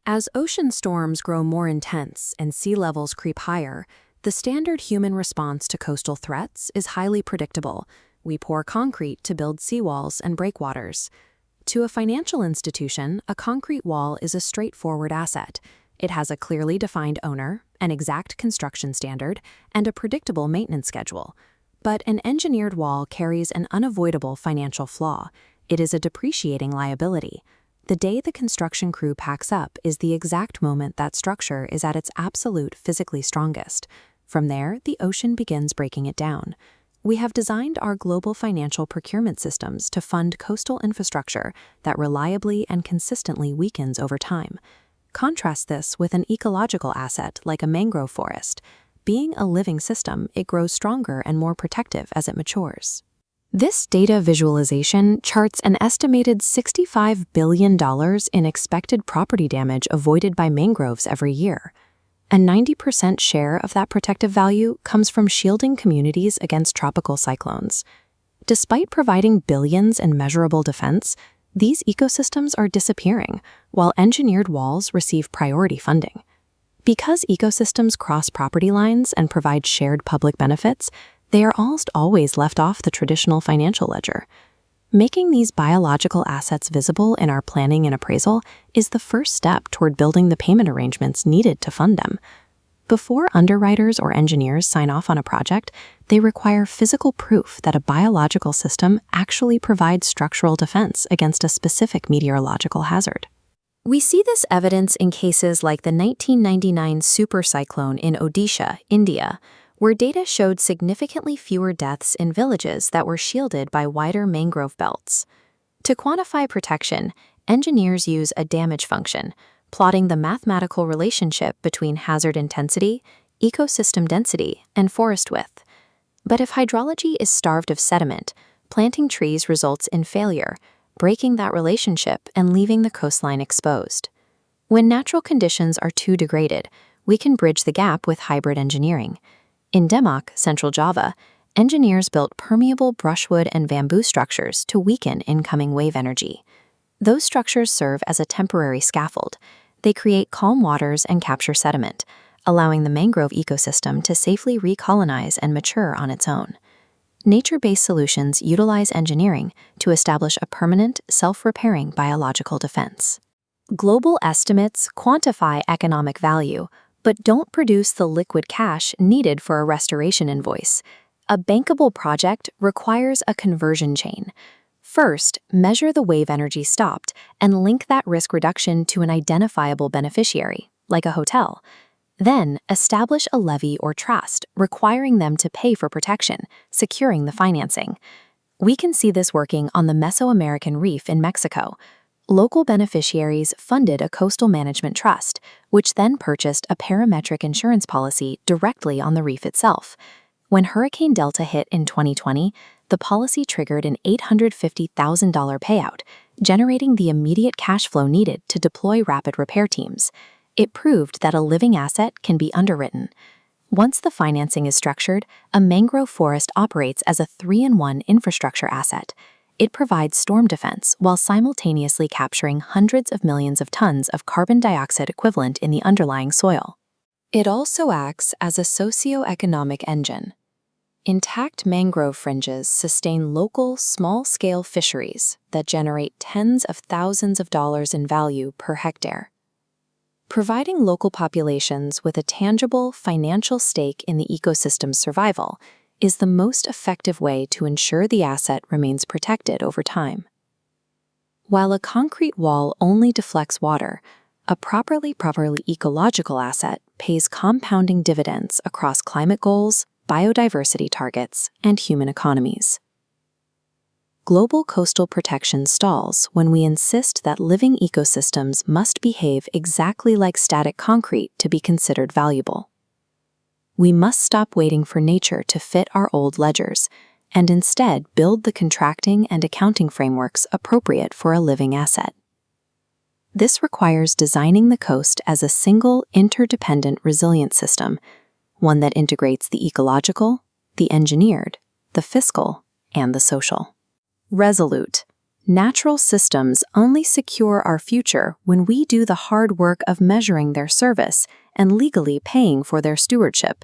As ocean storms grow more intense and sea levels creep higher, the standard human response to coastal threats is highly predictable. We pour concrete to build seawalls and breakwaters. To a financial institution, a concrete wall is a straightforward asset. It has a clearly defined owner, an exact construction standard, and a predictable maintenance schedule. But an engineered wall carries an unavoidable financial flaw. It is a depreciating liability. The day the construction crew packs up is the exact moment that structure is at its absolute physically strongest. From there, the ocean begins breaking it down. We have designed our global financial procurement systems to fund coastal infrastructure that reliably and consistently weakens over time. Contrast this with an ecological asset like a mangrove forest. Being a living system, it grows stronger and more protective as it matures. This data visualization charts an estimated $65 billion in expected property damage avoided by mangroves every year. A 90% share of that protective value comes from shielding communities against tropical cyclones. Despite providing billions in measurable defense, these ecosystems are disappearing, while engineered walls receive priority funding. Because ecosystems cross property lines and provide shared public benefits, they are almost always left off the traditional financial ledger. Making these biological assets visible in our planning and appraisal is the first step toward building the payment arrangements needed to fund them. Before underwriters or engineers sign off on a project, they require physical proof that a biological system actually provides structural defense against a specific meteorological hazard. We see this evidence in cases like the 1999 supercyclone in Odisha, India, where data showed significantly fewer deaths in villages that were shielded by wider mangrove belts. To quantify protection, engineers use a damage function, plotting the mathematical relationship between hazard intensity, ecosystem density, and forest width. But if hydrology is starved of sediment, planting trees results in failure, breaking that relationship and leaving the coastline exposed. When natural conditions are too degraded, we can bridge the gap with hybrid engineering. In Demak, Central Java, engineers built permeable brushwood and bamboo structures to weaken incoming wave energy. Those structures serve as a temporary scaffold. They create calm waters and capture sediment, allowing the mangrove ecosystem to safely recolonize and mature on its own. Nature-based solutions utilize engineering to establish a permanent, self-repairing biological defense. Global estimates quantify economic value, but don't produce the liquid cash needed for a restoration invoice. A bankable project requires a conversion chain. First, measure the wave energy stopped and link that risk reduction to an identifiable beneficiary, like a hotel. Then, establish a levy or trust, requiring them to pay for protection, securing the financing. We can see this working on the Mesoamerican reef in Mexico. Local beneficiaries funded a coastal management trust, which then purchased a parametric insurance policy directly on the reef itself. When Hurricane Delta hit in 2020, the policy triggered an $850,000 payout, generating the immediate cash flow needed to deploy rapid repair teams. It proved that a living asset can be underwritten. Once the financing is structured, a mangrove forest operates as a 3-in-1 infrastructure asset. It provides storm defense while simultaneously capturing hundreds of millions of tons of carbon dioxide equivalent in the underlying soil. It also acts as a socio-economic engine. Intact mangrove fringes sustain local, small-scale fisheries that generate tens of thousands of dollars in value per hectare. Providing local populations with a tangible financial stake in the ecosystem's survival is the most effective way to ensure the asset remains protected over time. While a concrete wall only deflects water, a properly ecological asset pays compounding dividends across climate goals, biodiversity targets, and human economies. Global coastal protection stalls when we insist that living ecosystems must behave exactly like static concrete to be considered valuable. We must stop waiting for nature to fit our old ledgers, and instead build the contracting and accounting frameworks appropriate for a living asset. This requires designing the coast as a single, interdependent, resilient system, one that integrates the ecological, the engineered, the fiscal, and the social. Resolute, Natural systems only secure our future when we do the hard work of measuring their service and legally paying for their stewardship.